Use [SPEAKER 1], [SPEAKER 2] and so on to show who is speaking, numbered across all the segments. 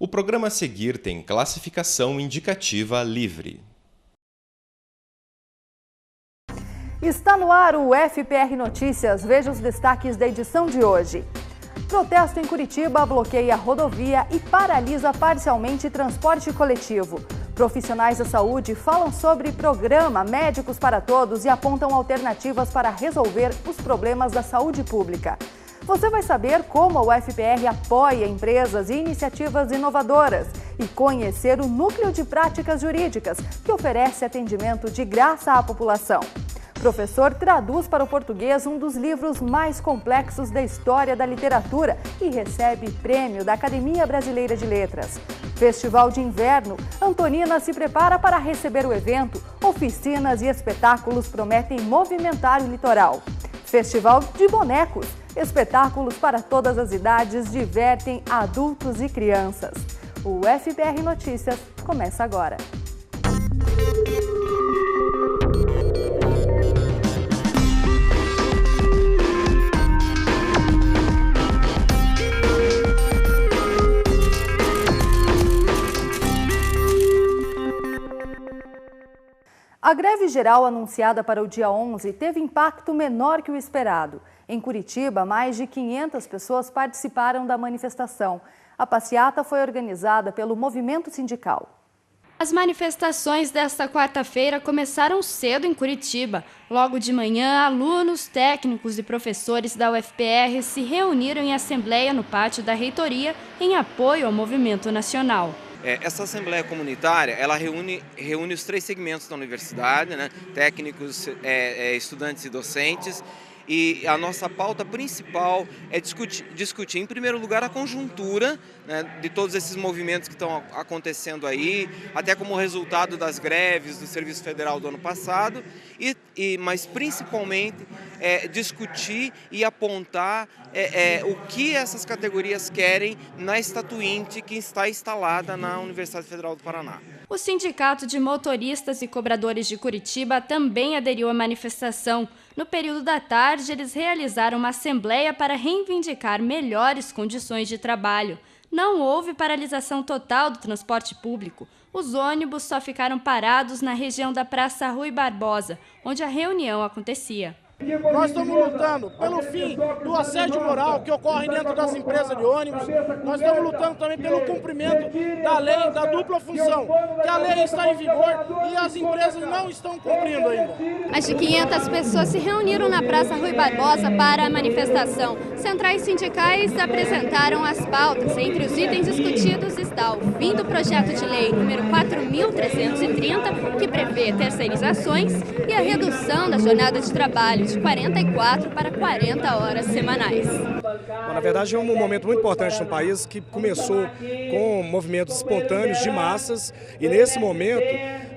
[SPEAKER 1] O programa a seguir tem classificação indicativa livre.
[SPEAKER 2] Está no ar o FPR Notícias. Veja os destaques da edição de hoje. Protesto em Curitiba bloqueia a rodovia e paralisa parcialmente transporte coletivo. Profissionais da saúde falam sobre programa Médicos para Todos e apontam alternativas para resolver os problemas da saúde pública. Você vai saber como a UFPR apoia empresas e iniciativas inovadoras e conhecer o Núcleo de Práticas Jurídicas, que oferece atendimento de graça à população. Professor traduz para o português um dos livros mais complexos da história da literatura e recebe prêmio da Academia Brasileira de Letras. Festival de Inverno, Antonina se prepara para receber o evento. Oficinas e espetáculos prometem movimentar o litoral. Festival de Bonecos, espetáculos para todas as idades divertem adultos e crianças. O FPR Notícias começa agora. A greve geral anunciada para o dia 11 teve impacto menor que o esperado. Em Curitiba, mais de 500 pessoas participaram da manifestação. A passeata foi organizada pelo movimento sindical.
[SPEAKER 3] As manifestações desta quarta-feira começaram cedo em Curitiba. Logo de manhã, alunos, técnicos e professores da UFPR se reuniram em assembleia no pátio da reitoria em apoio ao movimento nacional.
[SPEAKER 4] Essa Assembleia Comunitária, ela reúne os três segmentos da universidade, né? Técnicos, estudantes e docentes. E a nossa pauta principal é discutir, em primeiro lugar, a conjuntura, né, de todos esses movimentos que estão acontecendo aí, até como resultado das greves do Serviço Federal do ano passado, mas principalmente discutir e apontar o que essas categorias querem na estatuinte que está instalada na Universidade Federal do Paraná.
[SPEAKER 3] O Sindicato de Motoristas e Cobradores de Curitiba também aderiu à manifestação. No período da tarde, eles realizaram uma assembleia para reivindicar melhores condições de trabalho. Não houve paralisação total do transporte público. Os ônibus só ficaram parados na região da Praça Rui Barbosa, onde a reunião acontecia.
[SPEAKER 5] Nós estamos lutando pelo fim do assédio moral que ocorre dentro das empresas de ônibus. Nós estamos lutando também pelo cumprimento da lei, da dupla função, que a lei está em vigor e as empresas não estão cumprindo ainda.
[SPEAKER 3] Mais de 500 pessoas se reuniram na Praça Rui Barbosa para a manifestação. Centrais sindicais apresentaram as pautas. Entre os itens discutidos está o fim do projeto de lei número 4.330, que prevê terceirizações, e a redução da jornada de trabalho de 44 para 40 horas semanais.
[SPEAKER 5] Bom, na verdade, é um momento muito importante no país que começou com movimentos espontâneos de massas e nesse momento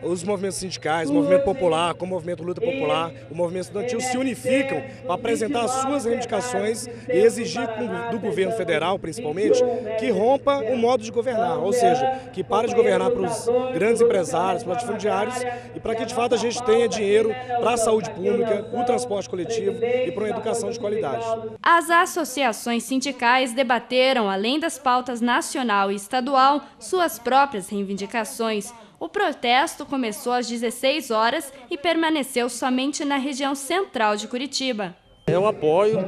[SPEAKER 5] os movimentos sindicais, o movimento popular, como o movimento Luta Popular, o movimento estudantil se unificam para apresentar as suas reivindicações e exigir do governo federal, principalmente, que rompa o modo de governar, ou seja, que pare de governar para os grandes empresários, para os latifundiários e para que de fato a gente tenha dinheiro para a saúde pública, o transporte coletivo e para uma educação de qualidade.
[SPEAKER 3] As associações sindicais debateram, além das pautas nacional e estadual, suas próprias reivindicações. O protesto começou às 16 horas e permaneceu somente na região central de Curitiba.
[SPEAKER 6] Eu apoio,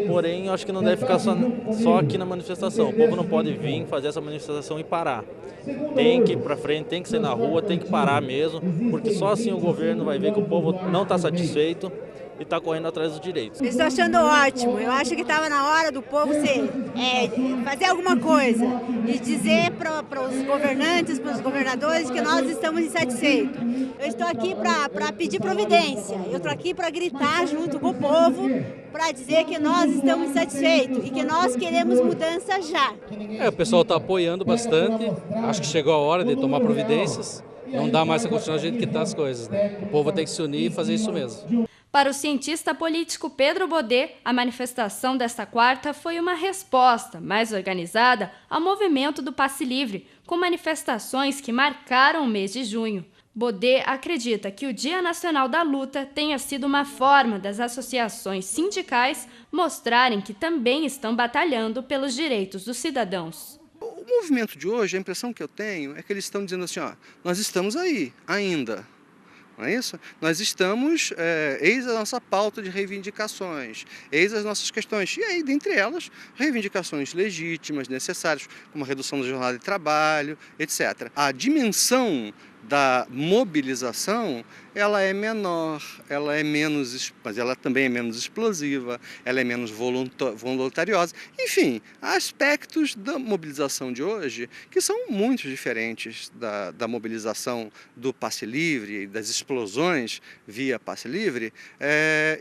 [SPEAKER 6] porém acho que não deve ficar só aqui na manifestação. O povo não pode vir fazer essa manifestação e parar. Tem que ir para frente, tem que sair na rua, tem que parar mesmo, porque só assim o governo vai ver que o povo não está satisfeito e está correndo atrás dos direitos.
[SPEAKER 7] Estou achando ótimo. Eu acho que estava na hora do povo fazer alguma coisa e dizer para os governantes, para os governadores que nós estamos insatisfeitos. Eu estou aqui para pedir providência. Eu estou aqui para gritar junto com o povo, para dizer que nós estamos insatisfeitos e que nós queremos mudança já.
[SPEAKER 6] O pessoal está apoiando bastante. Acho que chegou a hora de tomar providências. Não dá mais para continuar do jeito que estão as coisas, né? O povo tem que se unir e fazer isso mesmo.
[SPEAKER 3] Para o cientista político Pedro Bodê, a manifestação desta quarta foi uma resposta mais organizada ao movimento do Passe Livre, com manifestações que marcaram o mês de junho. Bodê acredita que o Dia Nacional da Luta tenha sido uma forma das associações sindicais mostrarem que também estão batalhando pelos direitos dos cidadãos.
[SPEAKER 8] O movimento de hoje, a impressão que eu tenho é que eles estão dizendo assim, ó, nós estamos aí, ainda. Não é isso? Nós estamos, eis a nossa pauta de reivindicações, eis as nossas questões. E aí, dentre elas, reivindicações legítimas, necessárias, como a redução da jornada de trabalho, etc. A dimensão da mobilização, ela é menor, ela é menos, mas ela também é menos explosiva, ela é menos voluntariosa. Enfim, há aspectos da mobilização de hoje que são muito diferentes da mobilização do passe livre e das explosões via passe livre,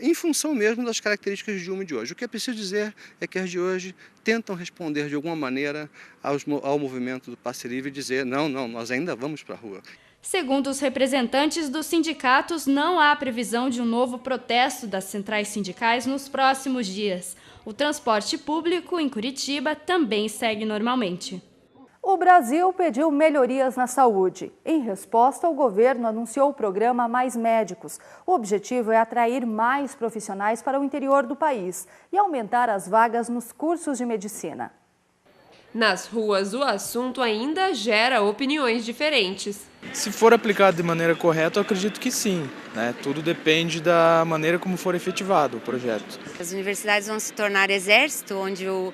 [SPEAKER 8] em função mesmo das características de uma de hoje. O que é preciso dizer é que as de hoje tentam responder de alguma maneira ao movimento do passe livre e dizer não, nós ainda vamos para a rua.
[SPEAKER 3] Segundo os representantes dos sindicatos, não há previsão de um novo protesto das centrais sindicais nos próximos dias. O transporte público em Curitiba também segue normalmente.
[SPEAKER 2] O Brasil pediu melhorias na saúde. Em resposta, o governo anunciou o programa Mais Médicos. O objetivo é atrair mais profissionais para o interior do país e aumentar as vagas nos cursos de medicina.
[SPEAKER 9] Nas ruas, o assunto ainda gera opiniões diferentes.
[SPEAKER 10] Se for aplicado de maneira correta, eu acredito que sim, né? Tudo depende da maneira como for efetivado o projeto.
[SPEAKER 11] As universidades vão se tornar exército, onde o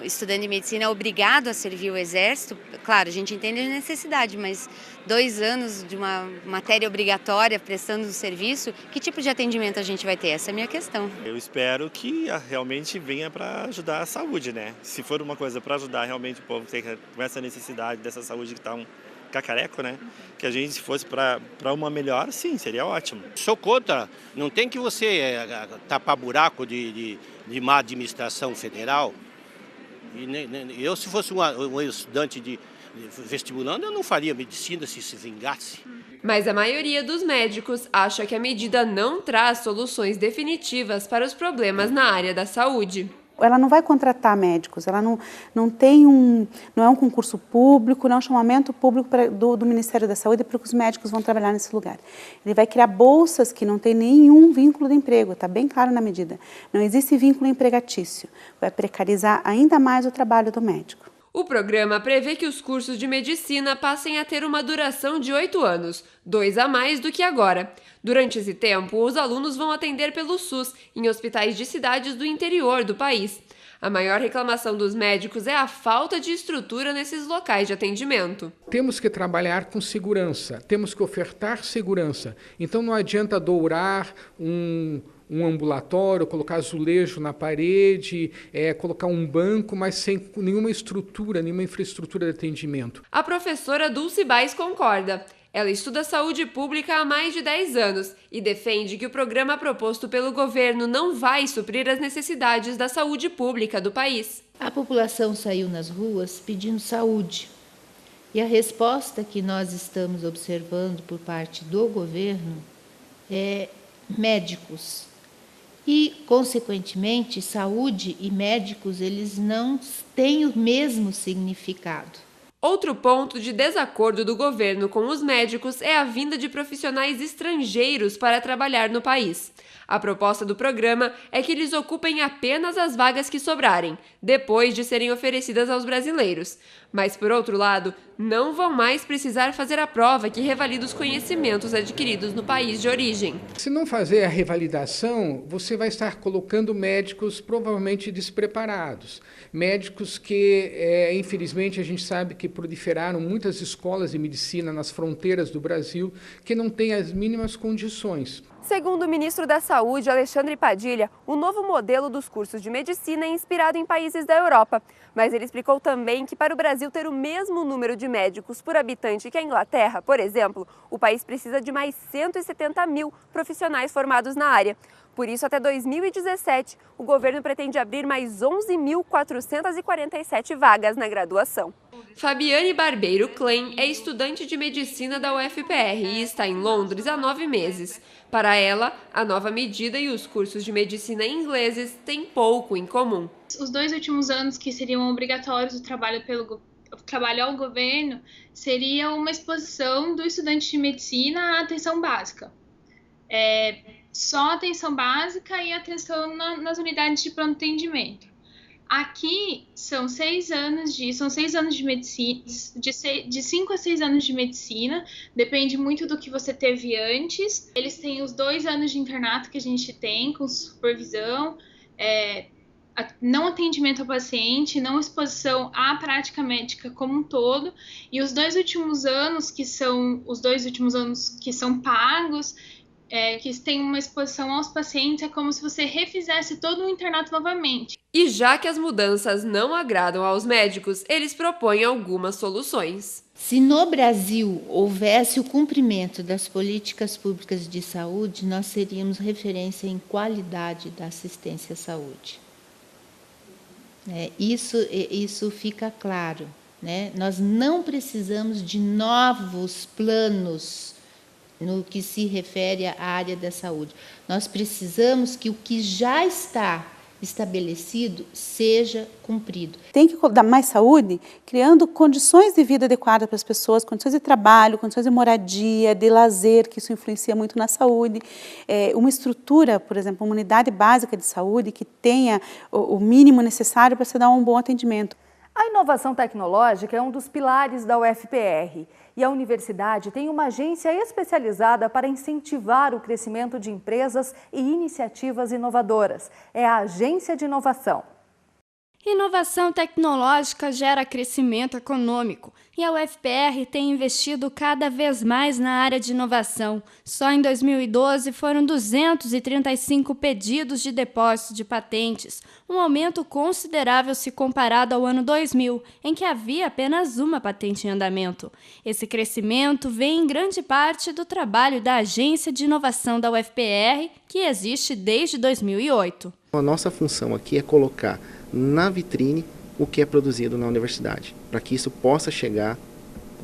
[SPEAKER 11] estudante de medicina é obrigado a servir o exército. Claro, a gente entende a necessidade, mas 2 anos de uma matéria obrigatória prestando o serviço, que tipo de atendimento a gente vai ter? Essa é a minha questão.
[SPEAKER 12] Eu espero que realmente venha para ajudar a saúde, né? Se for uma coisa para ajudar realmente o povo ter com essa necessidade dessa saúde que está um cacareco, né? Que a gente fosse para uma melhor, sim, seria ótimo.
[SPEAKER 13] Sou contra, não tem que você tapar buraco de má administração federal. E eu, se fosse um estudante de vestibulando, eu não faria medicina se vingasse.
[SPEAKER 9] Mas a maioria dos médicos acha que a medida não traz soluções definitivas para os problemas na área da saúde.
[SPEAKER 14] Ela não vai contratar médicos, ela não é um concurso público, não é um chamamento público do Ministério da Saúde para que os médicos vão trabalhar nesse lugar. Ele vai criar bolsas que não tem nenhum vínculo de emprego, está bem claro na medida. Não existe vínculo empregatício, vai precarizar ainda mais o trabalho do médico.
[SPEAKER 9] O programa prevê que os cursos de medicina passem a ter uma duração de 8 anos, 2 a mais do que agora. Durante esse tempo, os alunos vão atender pelo SUS em hospitais de cidades do interior do país. A maior reclamação dos médicos é a falta de estrutura nesses locais de atendimento.
[SPEAKER 15] Temos que trabalhar com segurança, temos que ofertar segurança. Então não adianta dourar um ambulatório, colocar azulejo na parede, colocar um banco, mas sem nenhuma estrutura, nenhuma infraestrutura de atendimento.
[SPEAKER 9] A professora Dulce Baes concorda. Ela estuda saúde pública há mais de 10 anos e defende que o programa proposto pelo governo não vai suprir as necessidades da saúde pública do país.
[SPEAKER 16] A população saiu nas ruas pedindo saúde. E a resposta que nós estamos observando por parte do governo é médicos. E, consequentemente, saúde e médicos, eles não têm o mesmo significado.
[SPEAKER 9] Outro ponto de desacordo do governo com os médicos é a vinda de profissionais estrangeiros para trabalhar no país. A proposta do programa é que eles ocupem apenas as vagas que sobrarem, depois de serem oferecidas aos brasileiros. Mas, por outro lado, não vão mais precisar fazer a prova que revalida os conhecimentos adquiridos no país de origem.
[SPEAKER 15] Se não fazer a revalidação, você vai estar colocando médicos provavelmente despreparados. Médicos que, infelizmente, a gente sabe que proliferaram muitas escolas de medicina nas fronteiras do Brasil que não têm as mínimas condições.
[SPEAKER 17] Segundo o ministro da Saúde, Alexandre Padilha, o novo modelo dos cursos de medicina é inspirado em países da Europa. Mas ele explicou também que para o Brasil ter o mesmo número de médicos por habitante que a Inglaterra, por exemplo, o país precisa de mais 170 mil profissionais formados na área. Por isso, até 2017, o governo pretende abrir mais 11.447 vagas na graduação.
[SPEAKER 9] Fabiane Barbeiro Klein é estudante de medicina da UFPR e está em Londres há 9 meses. Para ela, a nova medida e os cursos de medicina ingleses têm pouco em comum.
[SPEAKER 18] Os 2 últimos anos que seriam obrigatórios do trabalho ao governo seria uma exposição do estudante de medicina à atenção básica. Só atenção básica e atenção nas unidades de pronto atendimento. Aqui são 6 anos de medicina, de 5 a 6 anos de medicina, depende muito do que você teve antes. Eles têm os 2 anos de internato que a gente tem, com supervisão, não atendimento ao paciente, não exposição à prática médica como um todo, e os 2 últimos anos que são pagos, que tem uma exposição aos pacientes, é como se você refizesse todo o internato novamente.
[SPEAKER 9] E já que as mudanças não agradam aos médicos, eles propõem algumas soluções.
[SPEAKER 16] Se no Brasil houvesse o cumprimento das políticas públicas de saúde, nós seríamos referência em qualidade da assistência à saúde. Isso fica claro, né? Nós não precisamos de novos planos no que se refere à área da saúde. Nós precisamos que o que já está estabelecido seja cumprido.
[SPEAKER 14] Tem que dar mais saúde, criando condições de vida adequadas para as pessoas, condições de trabalho, condições de moradia, de lazer, que isso influencia muito na saúde. Uma estrutura, por exemplo, uma unidade básica de saúde que tenha o mínimo necessário para se dar um bom atendimento.
[SPEAKER 2] A inovação tecnológica é um dos pilares da UFPR e a universidade tem uma agência especializada para incentivar o crescimento de empresas e iniciativas inovadoras. É a Agência de Inovação.
[SPEAKER 3] Inovação tecnológica gera crescimento econômico e a UFPR tem investido cada vez mais na área de inovação. Só em 2012 foram 235 pedidos de depósito de patentes, um aumento considerável se comparado ao ano 2000, em que havia apenas uma patente em andamento. Esse crescimento vem em grande parte do trabalho da Agência de Inovação da UFPR, que existe desde 2008.
[SPEAKER 19] A nossa função aqui é colocar na vitrine o que é produzido na universidade, para que isso possa chegar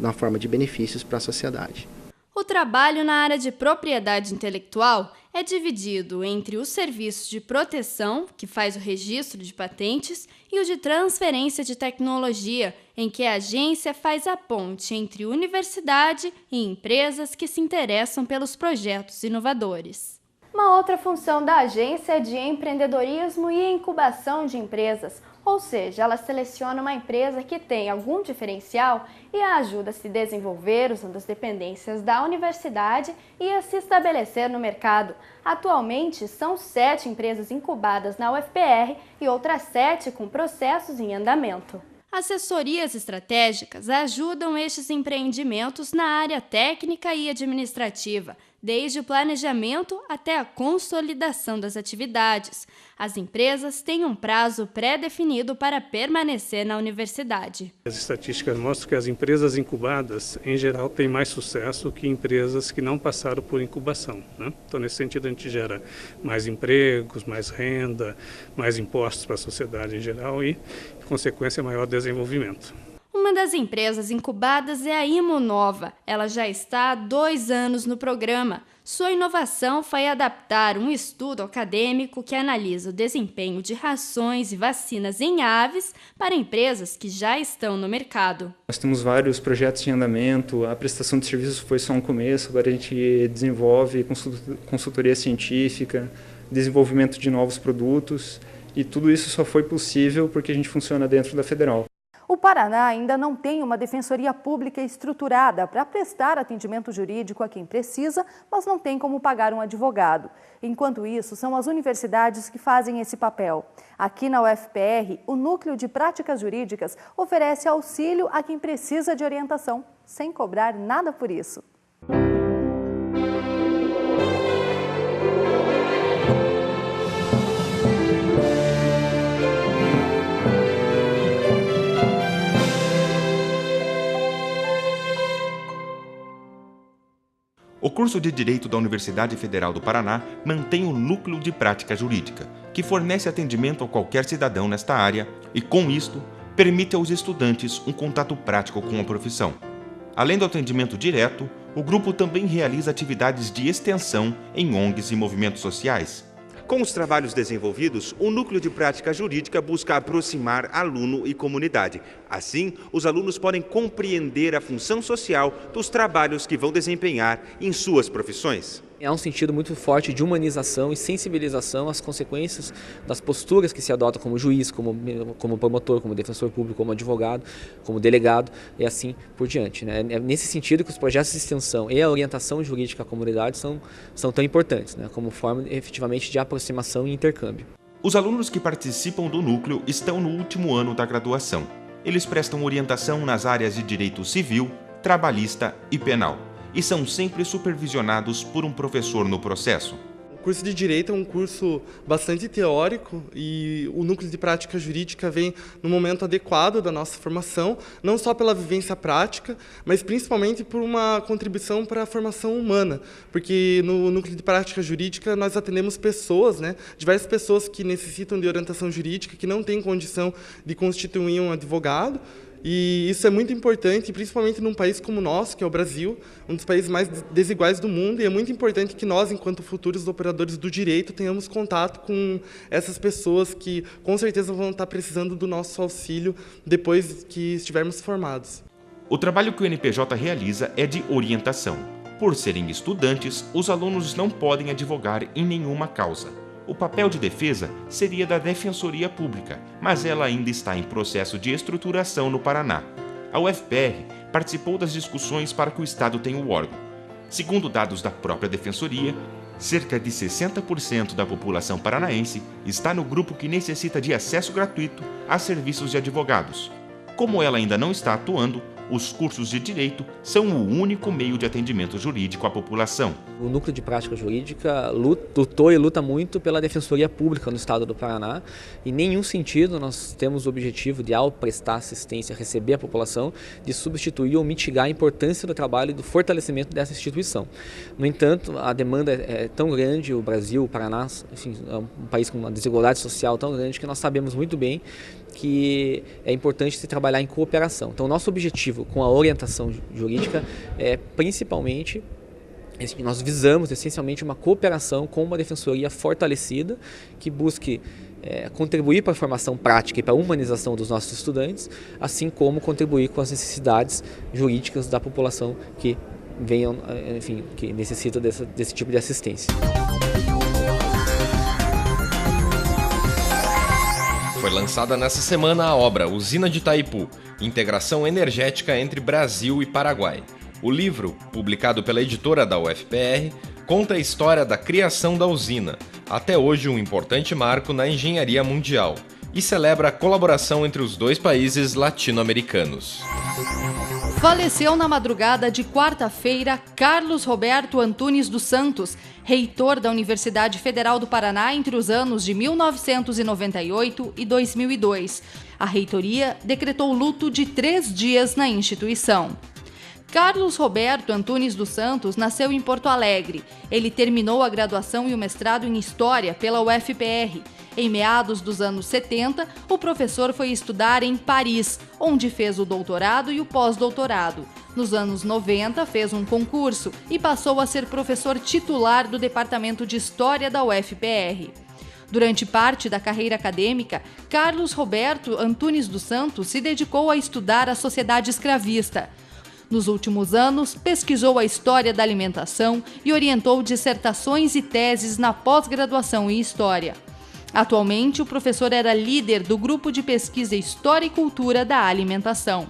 [SPEAKER 19] na forma de benefícios para a sociedade.
[SPEAKER 3] O trabalho na área de propriedade intelectual é dividido entre os serviços de proteção, que faz o registro de patentes, e o de transferência de tecnologia, em que a agência faz a ponte entre universidade e empresas que se interessam pelos projetos inovadores.
[SPEAKER 20] Uma outra função da agência é de empreendedorismo e incubação de empresas, ou seja, ela seleciona uma empresa que tem algum diferencial e a ajuda a se desenvolver usando as dependências da universidade e a se estabelecer no mercado. Atualmente, são 7 empresas incubadas na UFPR e outras 7 com processos em andamento.
[SPEAKER 3] Assessorias estratégicas ajudam estes empreendimentos na área técnica e administrativa, desde o planejamento até a consolidação das atividades. As empresas têm um prazo pré-definido para permanecer na universidade.
[SPEAKER 21] As estatísticas mostram que as empresas incubadas, em geral, têm mais sucesso que empresas que não passaram por incubação, né? Então, nesse sentido, a gente gera mais empregos, mais renda, mais impostos para a sociedade em geral e, em consequência, maior desenvolvimento.
[SPEAKER 3] Uma das empresas incubadas é a Imunova. Ela já está há 2 anos no programa. Sua inovação foi adaptar um estudo acadêmico que analisa o desempenho de rações e vacinas em aves para empresas que já estão no mercado.
[SPEAKER 22] Nós temos vários projetos em andamento, a prestação de serviços foi só um começo, agora a gente desenvolve consultoria científica, desenvolvimento de novos produtos e tudo isso só foi possível porque a gente funciona dentro da Federal.
[SPEAKER 2] O Paraná ainda não tem uma defensoria pública estruturada para prestar atendimento jurídico a quem precisa, mas não tem como pagar um advogado. Enquanto isso, são as universidades que fazem esse papel. Aqui na UFPR, o Núcleo de Práticas Jurídicas oferece auxílio a quem precisa de orientação, sem cobrar nada por isso.
[SPEAKER 23] O curso de Direito da Universidade Federal do Paraná mantém o Núcleo de Prática Jurídica, que fornece atendimento a qualquer cidadão nesta área e, com isto, permite aos estudantes um contato prático com a profissão. Além do atendimento direto, o grupo também realiza atividades de extensão em ONGs e movimentos sociais.
[SPEAKER 24] Com os trabalhos desenvolvidos, o Núcleo de Prática Jurídica busca aproximar aluno e comunidade. Assim, os alunos podem compreender a função social dos trabalhos que vão desempenhar em suas profissões.
[SPEAKER 1] Há um sentido muito forte de humanização e sensibilização às consequências das posturas que se adotam como juiz, como promotor, como defensor público, como advogado, como delegado e assim por diante, né? É nesse sentido que os projetos de extensão e a orientação jurídica à comunidade são tão importantes, né? Como forma efetivamente de aproximação e intercâmbio.
[SPEAKER 23] Os alunos que participam do núcleo estão no último ano da graduação. Eles prestam orientação nas áreas de direito civil, trabalhista e penal. E são sempre supervisionados por um professor no processo.
[SPEAKER 4] O curso de Direito é um curso bastante teórico e o núcleo de prática jurídica vem no momento adequado da nossa formação, não só pela vivência prática, mas principalmente por uma contribuição para a formação humana, porque no núcleo de prática jurídica nós atendemos pessoas, né, diversas pessoas que necessitam de orientação jurídica, que não têm condição de constituir um advogado. E isso é muito importante, principalmente num país como o nosso, que é o Brasil, um dos países mais desiguais do mundo, e é muito importante que nós, enquanto futuros operadores do direito, tenhamos contato com essas pessoas que, com certeza, vão estar precisando do nosso auxílio depois que estivermos formados.
[SPEAKER 23] O trabalho que o NPJ realiza é de orientação. Por serem estudantes, os alunos não podem advogar em nenhuma causa. O papel de defesa seria da Defensoria Pública, mas ela ainda está em processo de estruturação no Paraná. A UFPR participou das discussões para que o Estado tenha o órgão. Segundo dados da própria Defensoria, cerca de 60% da população paranaense está no grupo que necessita de acesso gratuito a serviços de advogados. Como ela ainda não está atuando, os cursos de direito são o único meio de atendimento jurídico à população.
[SPEAKER 1] O Núcleo de Prática Jurídica lutou e luta muito pela Defensoria Pública no estado do Paraná. Em nenhum sentido nós temos o objetivo de, ao prestar assistência, receber a população, de substituir ou mitigar a importância do trabalho e do fortalecimento dessa instituição. No entanto, a demanda é tão grande, o Brasil, o Paraná, enfim, é um país com uma desigualdade social tão grande que nós sabemos muito bem que é importante se trabalhar em cooperação. Então, nosso objetivo com a orientação jurídica é principalmente, nós visamos essencialmente uma cooperação com uma defensoria fortalecida que busque contribuir para a formação prática e para a humanização dos nossos estudantes, assim como contribuir com as necessidades jurídicas da população que venham, enfim, que necessita desse tipo de assistência.
[SPEAKER 5] Foi lançada nessa semana a obra Usina de Itaipu, Integração Energética entre Brasil e Paraguai. O livro, publicado pela editora da UFPR, conta a história da criação da usina, até hoje um importante marco na engenharia mundial, e celebra a colaboração entre os dois países latino-americanos.
[SPEAKER 2] Faleceu na madrugada de quarta-feira Carlos Roberto Antunes dos Santos, reitor da Universidade Federal do Paraná entre os anos de 1998 e 2002. A reitoria decretou luto de 3 dias na instituição. Carlos Roberto Antunes dos Santos nasceu em Porto Alegre. Ele terminou a graduação e o mestrado em História pela UFPR. Em meados dos anos 70, o professor foi estudar em Paris, onde fez o doutorado e o pós-doutorado. Nos anos 90, fez um concurso e passou a ser professor titular do Departamento de História da UFPR. Durante parte da carreira acadêmica, Carlos Roberto Antunes dos Santos se dedicou a estudar a sociedade escravista. Nos últimos anos, pesquisou a história da alimentação e orientou dissertações e teses na pós-graduação em História. Atualmente, o professor era líder do Grupo de Pesquisa História e Cultura da Alimentação.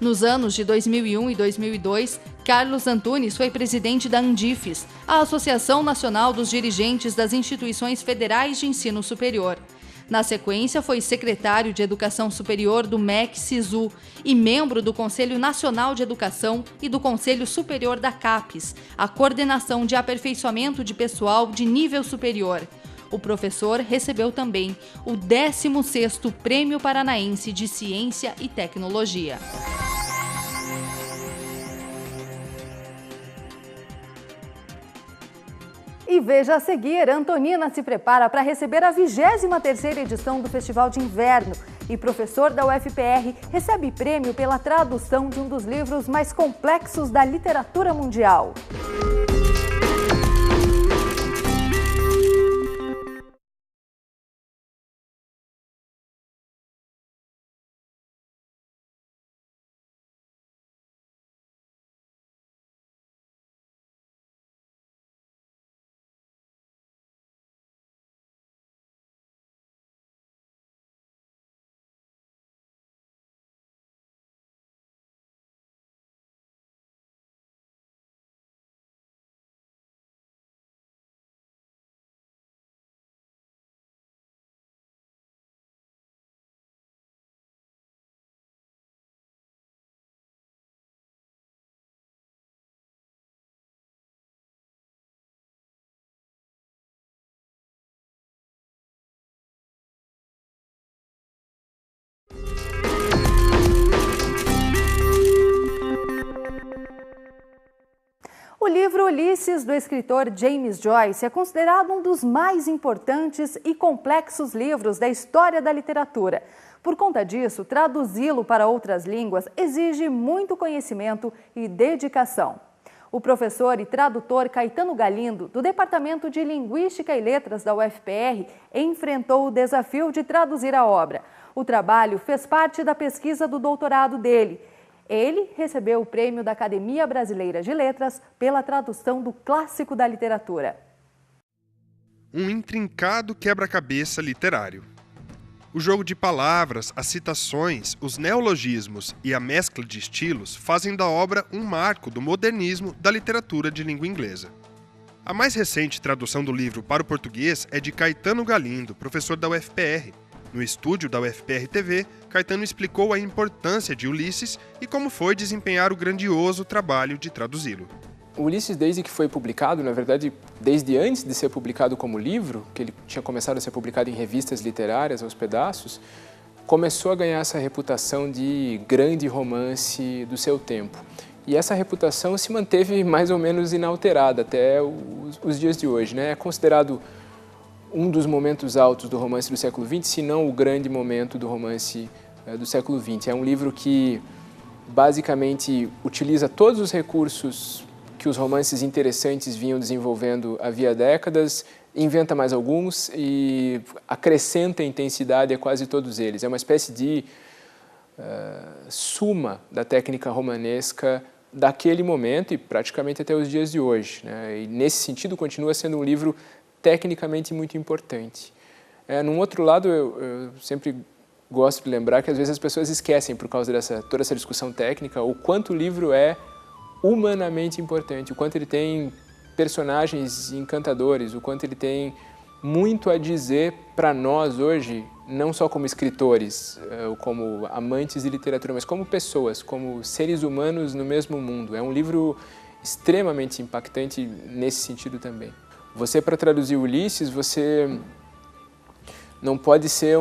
[SPEAKER 2] Nos anos de 2001 e 2002, Carlos Antunes foi presidente da Andifes, a Associação Nacional dos Dirigentes das Instituições Federais de Ensino Superior. Na sequência, foi secretário de Educação Superior do MEC-SISU e membro do Conselho Nacional de Educação e do Conselho Superior da CAPES, a Coordenação de Aperfeiçoamento de Pessoal de Nível Superior. O professor recebeu também o 16º Prêmio Paranaense de Ciência e Tecnologia. E veja a seguir, Antonina se prepara para receber a 23ª edição do Festival de Inverno e professor da UFPR recebe prêmio pela tradução de um dos livros mais complexos da literatura mundial. livro Ulisses, do escritor James Joyce, é considerado um dos mais importantes e complexos livros da história da literatura. Por conta disso, traduzi-lo para outras línguas exige muito conhecimento e dedicação. O professor e tradutor Caetano Galindo, do Departamento de Linguística e Letras da UFPR, enfrentou o desafio de traduzir a obra. O trabalho fez parte da pesquisa do doutorado dele. Ele recebeu o prêmio da Academia Brasileira de Letras pela tradução do clássico da literatura.
[SPEAKER 6] Um intrincado quebra-cabeça literário. O jogo de palavras, as citações, os neologismos e a mescla de estilos fazem da obra um marco do modernismo da literatura de língua inglesa. A mais recente tradução do livro para o português é de Caetano Galindo, professor da UFPR. No estúdio da UFPR TV, Caetano explicou a importância de Ulisses e como foi desempenhar o grandioso trabalho de traduzi-lo.
[SPEAKER 7] O Ulisses, desde que foi publicado, na verdade, desde antes de ser publicado como livro, que ele tinha começado a ser publicado em revistas literárias, aos pedaços, começou a ganhar essa reputação de grande romance do seu tempo. E essa reputação se manteve mais ou menos inalterada até os dias de hoje, né? É considerado um dos momentos altos do romance do século XX, se não o grande momento do romance do século XX. É um livro que basicamente utiliza todos os recursos que os romances interessantes vinham desenvolvendo havia décadas, inventa mais alguns e acrescenta intensidade a quase todos eles. É uma espécie de suma da técnica romanesca daquele momento e praticamente até os dias de hoje, né? E nesse sentido continua sendo um livro tecnicamente muito importante. Num outro lado, eu sempre gosto de lembrar que às vezes as pessoas esquecem, por causa toda essa discussão técnica, o quanto o livro é humanamente importante, o quanto ele tem personagens encantadores, o quanto ele tem muito a dizer para nós hoje, não só como escritores, ou como amantes de literatura, mas como pessoas, como seres humanos no mesmo mundo. É um livro extremamente impactante nesse sentido também. Você, para traduzir Ulisses, você não pode ser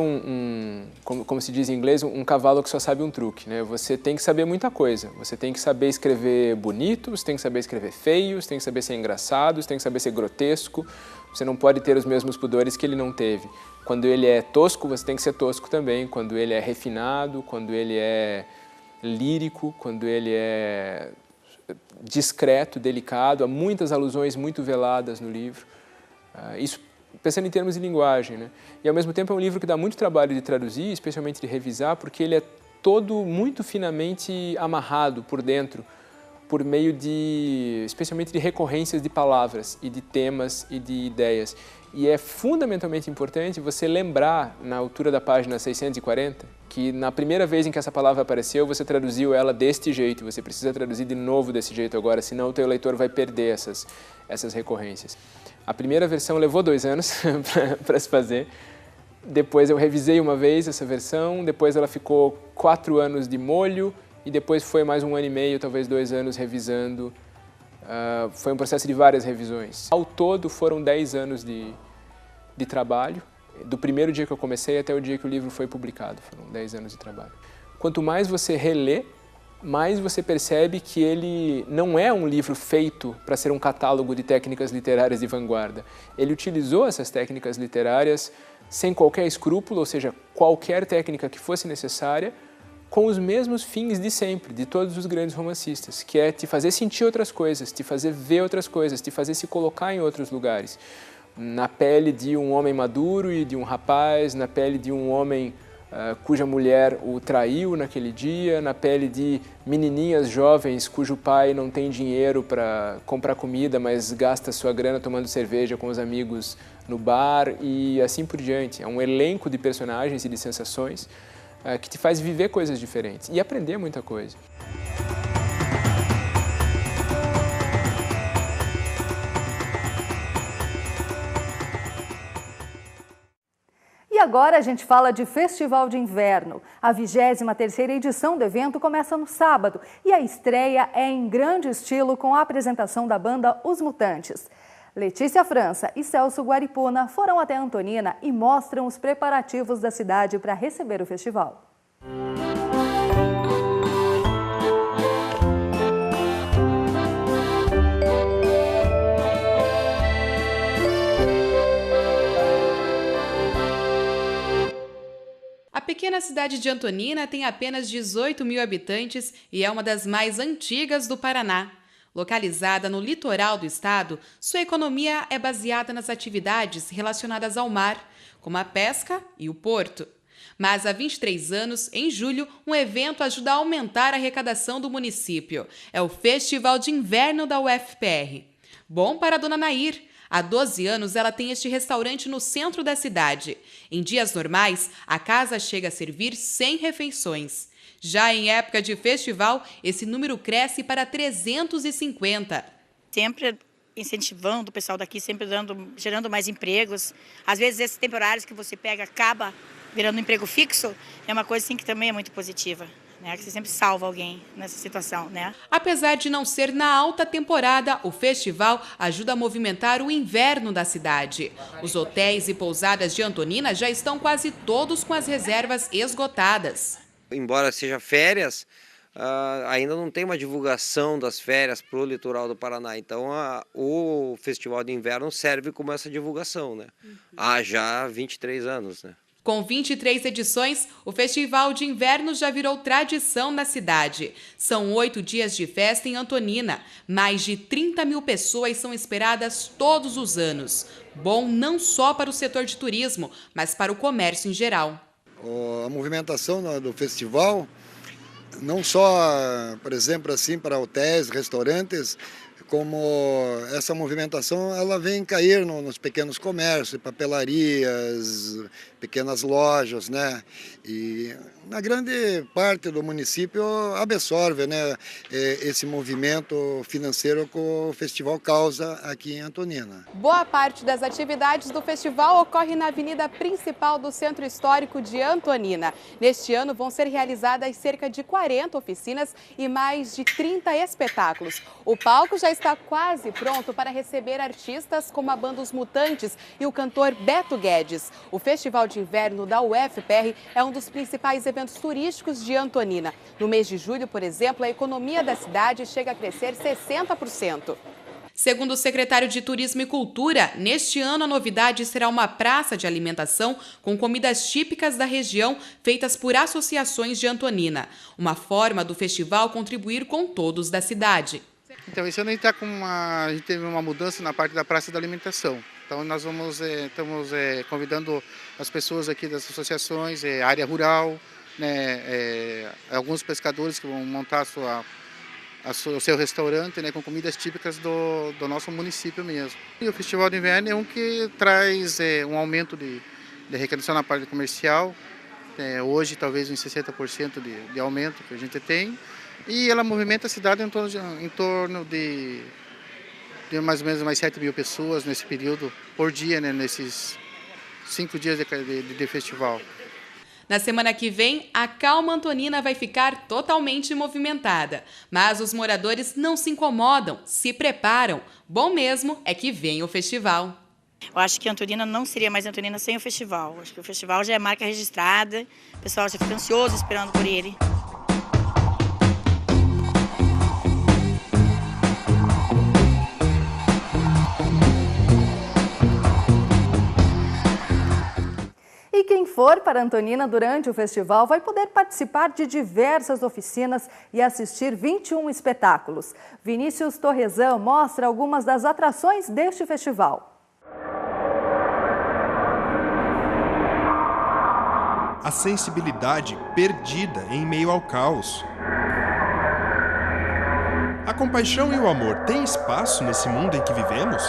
[SPEAKER 7] como se diz em inglês, um cavalo que só sabe um truque, né? Você tem que saber muita coisa. Você tem que saber escrever bonito, você tem que saber escrever feio, você tem que saber ser engraçado, você tem que saber ser grotesco. Você não pode ter os mesmos pudores que ele não teve. Quando ele é tosco, você tem que ser tosco também. Quando ele é refinado, quando ele é lírico, quando ele é discreto, delicado. Há muitas alusões muito veladas no livro. Isso pensando em termos de linguagem, né? E ao mesmo tempo é um livro que dá muito trabalho de traduzir, especialmente de revisar, porque ele é todo muito finamente amarrado por dentro, por meio especialmente de recorrências de palavras e de temas e de ideias. E é fundamentalmente importante você lembrar, na altura da página 640, que na primeira vez em que essa palavra apareceu, você traduziu ela deste jeito, você precisa traduzir de novo desse jeito agora, senão o teu leitor vai perder essas recorrências. A primeira versão levou 2 anos para se fazer, depois eu revisei uma vez essa versão, depois ela ficou 4 anos de molho e depois foi mais 1 ano e meio, talvez 2 anos revisando. Foi um processo de várias revisões. Ao todo foram 10 anos de trabalho, do primeiro dia que eu comecei até o dia que o livro foi publicado, foram 10 anos de trabalho. Quanto mais você relê, mais você percebe que ele não é um livro feito para ser um catálogo de técnicas literárias de vanguarda. Ele utilizou essas técnicas literárias sem qualquer escrúpulo, ou seja, qualquer técnica que fosse necessária, com os mesmos fins de sempre, de todos os grandes romancistas, que é te fazer sentir outras coisas, te fazer ver outras coisas, te fazer se colocar em outros lugares. Na pele de um homem maduro e de um rapaz, na pele de um homem cuja mulher o traiu naquele dia, na pele de menininhas jovens cujo pai não tem dinheiro para comprar comida, mas gasta sua grana tomando cerveja com os amigos no bar e assim por diante. É um elenco de personagens e de sensações que te faz viver coisas diferentes e aprender muita coisa.
[SPEAKER 2] E agora a gente fala de Festival de Inverno. A 23ª edição do evento começa no sábado e a estreia é em grande estilo com a apresentação da banda Os Mutantes. Letícia França e Celso Guaripuna foram até Antonina e mostram os preparativos da cidade para receber o festival.
[SPEAKER 8] pequena cidade de Antonina tem apenas 18 mil habitantes e é uma das mais antigas do Paraná. Localizada no litoral do estado, sua economia é baseada nas atividades relacionadas ao mar, como a pesca e o porto. Mas há 23 anos, em julho, um evento ajuda a aumentar a arrecadação do município. É o Festival de Inverno da UFPR. Bom para a dona Nair. Há 12 anos, ela tem este restaurante no centro da cidade. Em dias normais, a casa chega a servir 100 refeições. Já em época de festival, esse número cresce para 350.
[SPEAKER 10] Sempre incentivando o pessoal daqui, sempre gerando mais empregos. Às vezes, esses temporários que você pega acaba virando um emprego fixo. É uma coisa assim, que também é muito positiva. Que você sempre salva alguém nessa situação, né?
[SPEAKER 8] Apesar de não ser na alta temporada, o festival ajuda a movimentar o inverno da cidade. Os hotéis e pousadas de Antonina já estão quase todos com as reservas esgotadas.
[SPEAKER 11] Embora seja férias, ainda não tem uma divulgação das férias para o litoral do Paraná. Então, o Festival de Inverno serve como essa divulgação, né? Há já 23 anos, né?
[SPEAKER 8] Com 23 edições, o Festival de Inverno já virou tradição na cidade. São 8 dias de festa em Antonina. Mais de 30 mil pessoas são esperadas todos os anos. Bom não só para o setor de turismo, mas para o comércio em geral.
[SPEAKER 12] A movimentação do festival, não só, por exemplo, assim, para hotéis, restaurantes, como essa movimentação ela vem cair nos pequenos comércios, papelarias, pequenas lojas, né? E na grande parte do município absorve, né, esse movimento financeiro que o festival causa aqui em Antonina.
[SPEAKER 25] Boa parte das atividades do festival ocorre na avenida principal do Centro Histórico de Antonina. Neste ano vão ser realizadas cerca de 40 oficinas e mais de 30 espetáculos. O palco já está quase pronto para receber artistas como a banda Os Mutantes e o cantor Beto Guedes. O Festival de Inverno da UFPR é um dos principais eventos turísticos de Antonina. No mês de julho, por exemplo, a economia da cidade chega a crescer 60%.
[SPEAKER 8] Segundo o secretário de Turismo e Cultura, neste ano a novidade será uma praça de alimentação com comidas típicas da região feitas por associações de Antonina. Uma forma do festival contribuir com todos da cidade.
[SPEAKER 26] Então, esse ano a gente teve uma mudança na parte da praça da alimentação. Então, nós estamos convidando as pessoas aqui das associações, área rural, né, alguns pescadores que vão montar o seu restaurante, né, com comidas típicas do nosso município mesmo. E o Festival de Inverno é um que traz um aumento de arrecadação na parte comercial. Hoje, talvez uns 60% de aumento que a gente tem. E ela movimenta a cidade em torno de mais ou menos mais 7 mil pessoas nesse período, por dia, né, nesses 5 dias de festival.
[SPEAKER 8] Na semana que vem, a Calma Antonina vai ficar totalmente movimentada. Mas os moradores não se incomodam, se preparam. Bom mesmo é que vem o festival.
[SPEAKER 10] Eu acho que Antonina não seria mais Antonina sem o festival. Acho que o festival já é marca registrada, o pessoal já fica ansioso esperando por ele.
[SPEAKER 2] E quem for para Antonina durante o festival vai poder participar de diversas oficinas e assistir 21 espetáculos. Vinícius Torrezan mostra algumas das atrações deste festival.
[SPEAKER 6] A sensibilidade perdida em meio ao caos. A compaixão e o amor têm espaço nesse mundo em que vivemos?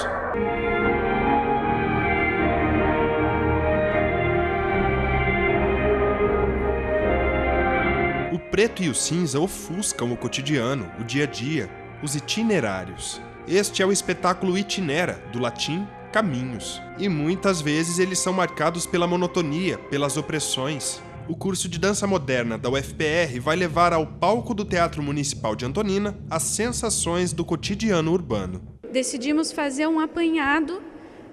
[SPEAKER 6] O preto e o cinza ofuscam o cotidiano, o dia a dia, os itinerários. Este é o espetáculo Itinera, do latim caminhos. E muitas vezes eles são marcados pela monotonia, pelas opressões. O curso de dança moderna da UFPR vai levar ao palco do Teatro Municipal de Antonina as sensações do cotidiano urbano.
[SPEAKER 27] Decidimos fazer um apanhado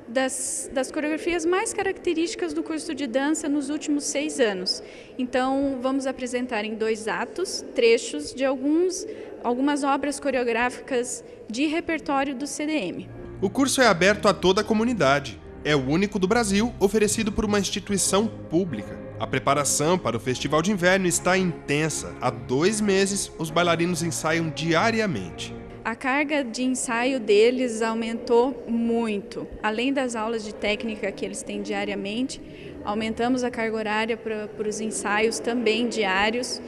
[SPEAKER 27] das coreografias mais características do curso de dança nos últimos 6 anos. Então, vamos apresentar em 2 atos, trechos de algumas obras coreográficas de repertório do CDM.
[SPEAKER 6] O curso é aberto a toda a comunidade. É o único do Brasil oferecido por uma instituição pública. A preparação para o Festival de Inverno está intensa. Há 2 meses, os bailarinos ensaiam diariamente.
[SPEAKER 27] A carga de ensaio deles aumentou muito. Além das aulas de técnica que eles têm diariamente, aumentamos a carga horária para os ensaios também diários.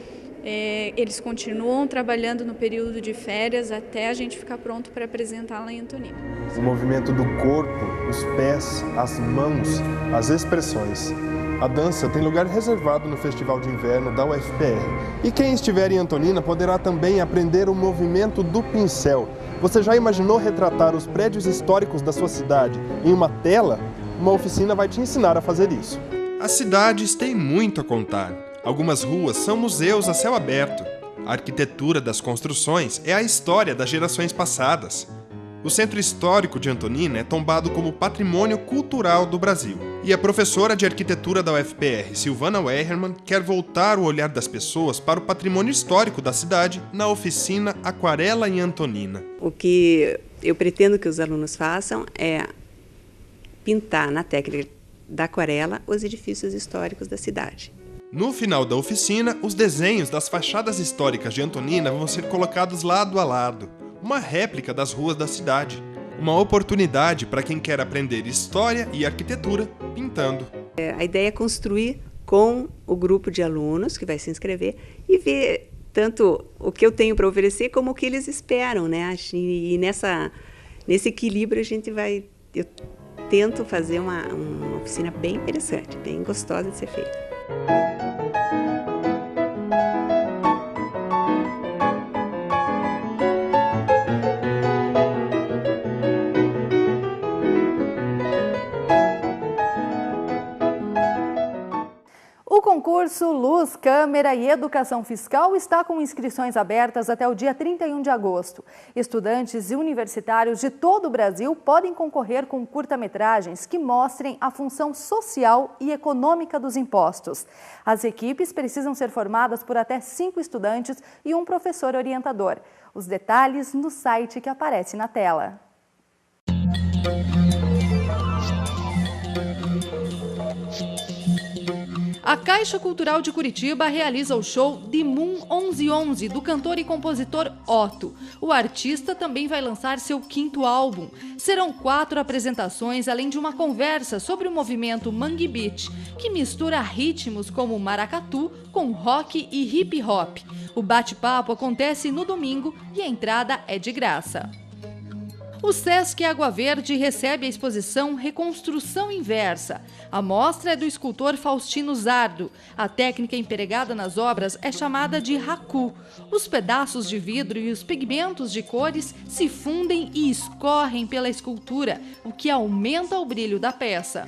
[SPEAKER 27] Eles continuam trabalhando no período de férias até a gente ficar pronto para apresentar lá em Antonina.
[SPEAKER 9] O movimento do corpo, os pés, as mãos, as expressões. A dança tem lugar reservado no Festival de Inverno da UFPR. E quem estiver em Antonina poderá também aprender o movimento do pincel. Você já imaginou retratar os prédios históricos da sua cidade em uma tela? Uma oficina vai te ensinar a fazer isso.
[SPEAKER 6] As cidades têm muito a contar. Algumas ruas são museus a céu aberto. A arquitetura das construções é a história das gerações passadas. O Centro Histórico de Antonina é tombado como Patrimônio Cultural do Brasil. E a professora de arquitetura da UFPR, Silvana Wehermann, quer voltar o olhar das pessoas para o patrimônio histórico da cidade na oficina Aquarela em Antonina.
[SPEAKER 13] O que eu pretendo que os alunos façam é pintar na técnica da aquarela os edifícios históricos da cidade.
[SPEAKER 6] No final da oficina, os desenhos das fachadas históricas de Antonina vão ser colocados lado a lado. Uma réplica das ruas da cidade. Uma oportunidade para quem quer aprender história e arquitetura pintando.
[SPEAKER 13] A ideia é construir com o grupo de alunos que vai se inscrever e ver tanto o que eu tenho para oferecer como o que eles esperam, né? E nesse equilíbrio eu tento fazer uma oficina bem interessante, bem gostosa de ser feita.
[SPEAKER 2] O concurso Luz, Câmera e Educação Fiscal está com inscrições abertas até o dia 31 de agosto. Estudantes e universitários de todo o Brasil podem concorrer com curta-metragens que mostrem a função social e econômica dos impostos. As equipes precisam ser formadas por até 5 estudantes e um professor orientador. Os detalhes no site que aparece na tela.
[SPEAKER 14] A Caixa Cultural de Curitiba realiza o show The Moon 1111, do cantor e compositor Otto. O artista também vai lançar seu 5º álbum. Serão 4 apresentações, além de uma conversa sobre o movimento Mangue Beat, que mistura ritmos como maracatu com rock e hip hop. O bate-papo acontece no domingo e a entrada é de graça. O Sesc Água Verde recebe a exposição Reconstrução Inversa. A mostra é do escultor Faustino Zardo. A técnica empregada nas obras é chamada de raku. Os pedaços de vidro e os pigmentos de cores se fundem e escorrem pela escultura, o que aumenta o brilho da peça.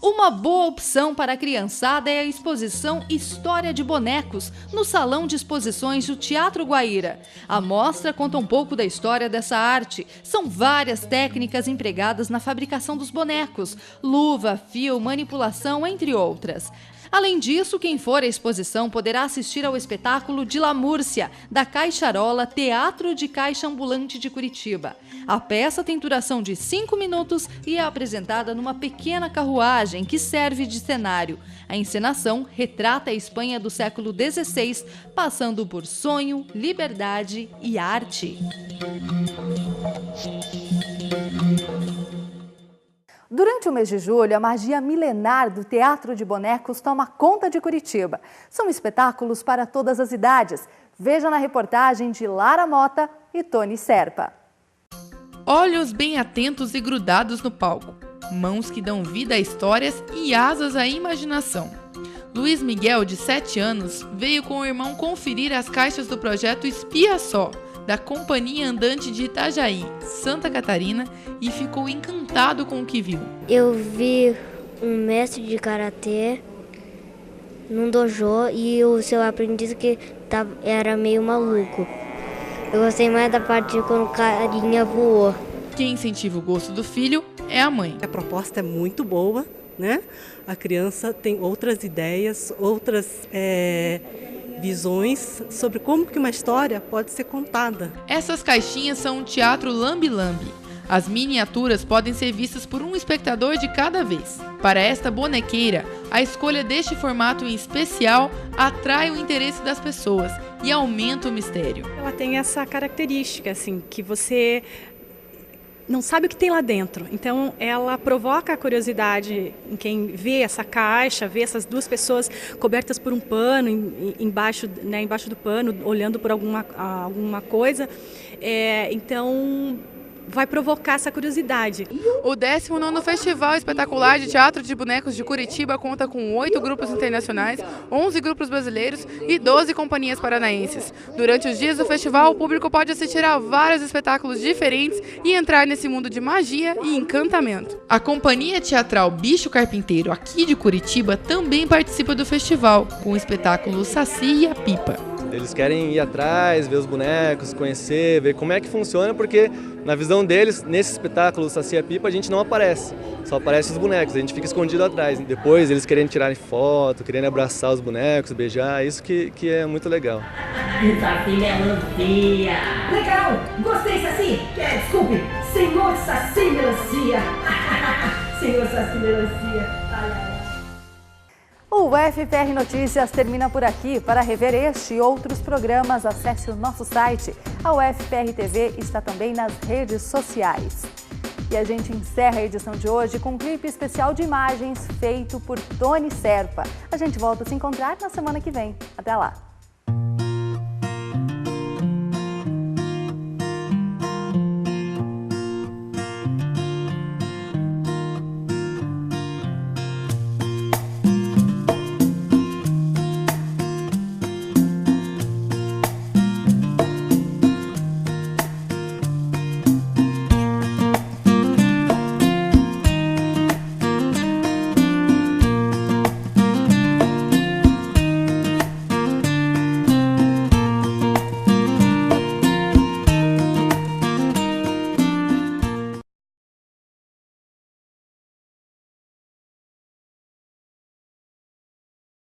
[SPEAKER 14] Uma boa opção para a criançada é a exposição História de Bonecos, no Salão de Exposições do Teatro Guaíra. A mostra conta um pouco da história dessa arte. São várias técnicas empregadas na fabricação dos bonecos, luva, fio, manipulação, entre outras. Além disso, quem for à exposição poderá assistir ao espetáculo de La Múrcia, da Caixarola Teatro de Caixa Ambulante de Curitiba. A peça tem duração de 5 minutos e é apresentada numa pequena carruagem que serve de cenário. A encenação retrata a Espanha do século XVI, passando por sonho, liberdade e arte.
[SPEAKER 2] Durante o mês de julho, a magia milenar do Teatro de Bonecos toma conta de Curitiba. São espetáculos para todas as idades. Veja na reportagem de Lara Mota e Tony Serpa.
[SPEAKER 15] Olhos bem atentos e grudados no palco, mãos que dão vida a histórias e asas à imaginação. Luiz Miguel, de 7 anos, veio com o irmão conferir as caixas do projeto Espia Só, da Companhia Andante de Itajaí, Santa Catarina, e ficou encantado com o que viu.
[SPEAKER 16] Eu vi um mestre de karatê num dojo e o seu aprendiz que era meio maluco. Eu gostei mais da parte de quando o carinha voou.
[SPEAKER 15] Quem incentiva o gosto do filho é a mãe.
[SPEAKER 17] A proposta é muito boa, né? A criança tem outras ideias, outras visões sobre como que uma história pode ser contada.
[SPEAKER 15] Essas caixinhas são um teatro lambi-lambi. As miniaturas podem ser vistas por um espectador de cada vez. Para esta bonequeira, a escolha deste formato em especial atrai o interesse das pessoas e aumenta o mistério.
[SPEAKER 3] Ela tem essa característica, assim, que você não sabe o que tem lá dentro. Então, ela provoca a curiosidade em quem vê essa caixa, vê essas duas pessoas cobertas por um pano, embaixo do pano, olhando por alguma coisa. Então, vai provocar essa curiosidade.
[SPEAKER 15] O 19º Festival Espetacular de Teatro de Bonecos de Curitiba conta com 8 grupos internacionais, 11 grupos brasileiros e 12 companhias paranaenses. Durante os dias do festival, o público pode assistir a vários espetáculos diferentes e entrar nesse mundo de magia e encantamento. A companhia teatral Bicho Carpinteiro, aqui de Curitiba, também participa do festival, com o espetáculo Saci e a Pipa.
[SPEAKER 18] Eles querem ir atrás, ver os bonecos, conhecer, ver como é que funciona, porque na visão deles, nesse espetáculo Saci e a Pipa, a gente não aparece, só aparecem os bonecos, a gente fica escondido atrás. Depois eles querem tirarem foto, querem abraçar os bonecos, beijar, isso que é muito legal.
[SPEAKER 19] Saci Melancia! Legal! Gostei, Saci! Desculpe, Senhor Saci Melancia! Senhor Saci Melancia!
[SPEAKER 2] O UFPR Notícias termina por aqui. Para rever este e outros programas, acesse o nosso site. A UFPR TV está também nas redes sociais. E a gente encerra a edição de hoje com um clipe especial de imagens feito por Tony Serpa. A gente volta a se encontrar na semana que vem. Até lá!